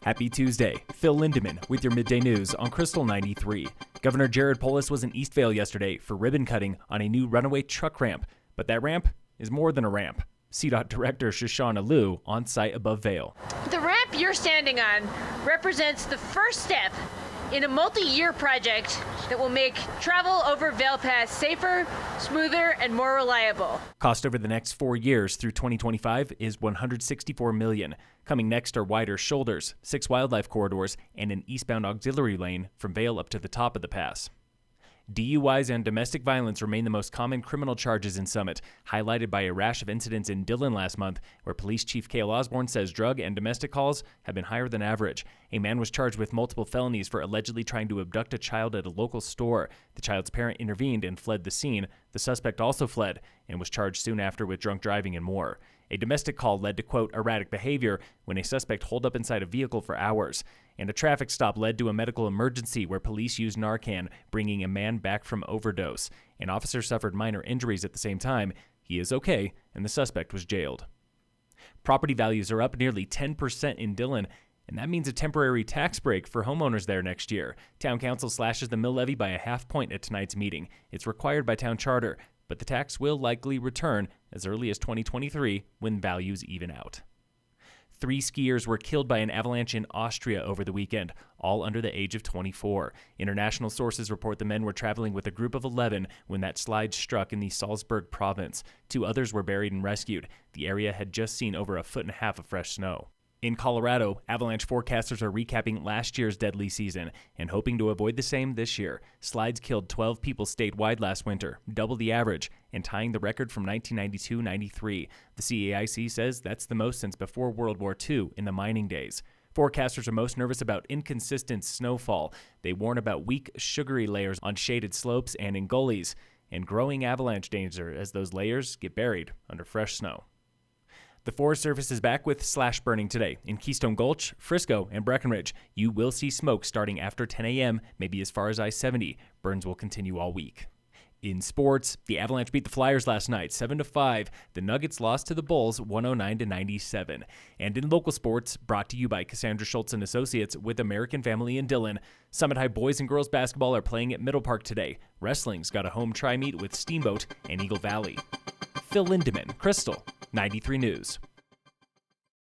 Happy Tuesday. Phil Lindemann with your midday news on Krystal 93. Governor Jared Polis was in East Vail yesterday for ribbon cutting on a new runaway truck ramp. But that ramp is more than a ramp. CDOT Director Shoshana Liu on site above Vail. The ramp you're standing on represents the first step in a multi-year project that will make travel over Vail Pass safer, smoother, and more reliable. Cost over the next 4 years through 2025 is $164 million. Coming next are wider shoulders, 6 wildlife corridors, and an eastbound auxiliary lane from Vail up to the top of the pass. DUIs and domestic violence remain the most common criminal charges in Summit, highlighted by a rash of incidents in Dillon last month, where Police Chief Cale Osborne says drug and domestic calls have been higher than average. A man was charged with multiple felonies for allegedly trying to abduct a child at a local store. The child's parent intervened and fled the scene. The suspect also fled and was charged soon after with drunk driving and more. A domestic call led to, quote, erratic behavior when a suspect holed up inside a vehicle for hours. And a traffic stop led to a medical emergency where police used Narcan, bringing a man back from overdose. An officer suffered minor injuries at the same time. He is okay, and the suspect was jailed. Property values are up nearly 10% in Dillon, and that means a temporary tax break for homeowners there next year. Town Council slashes the mill levy by a half point at tonight's meeting. It's required by town charter, but the tax will likely return as early as 2023 when values even out. 3 skiers were killed by an avalanche in Austria over the weekend, all under the age of 24. International sources report the men were traveling with a group of 11 when that slide struck in the Salzburg province. 2 others were buried and rescued. The area had just seen over 1.5 feet of fresh snow. In Colorado, avalanche forecasters are recapping last year's deadly season and hoping to avoid the same this year. Slides killed 12 people statewide last winter, double the average, and tying the record from 1992-93. The CAIC says that's the most since before World War II in the mining days. Forecasters are most nervous about inconsistent snowfall. They warn about weak, sugary layers on shaded slopes and in gullies, and growing avalanche danger as those layers get buried under fresh snow. The Forest Service is back with slash burning today in Keystone Gulch, Frisco, and Breckenridge. You will see smoke starting after 10 a.m., maybe as far as I-70. Burns will continue all week. In sports, the Avalanche beat the Flyers last night, 7-5. The Nuggets lost to the Bulls, 109-97. And in local sports, brought to you by Cassandra Schultz and Associates with American Family in Dillon, Summit High boys and girls basketball are playing at Middle Park today. Wrestling's got a home tri-meet with Steamboat and Eagle Valley. Phil Lindemann, Krystal 93 News.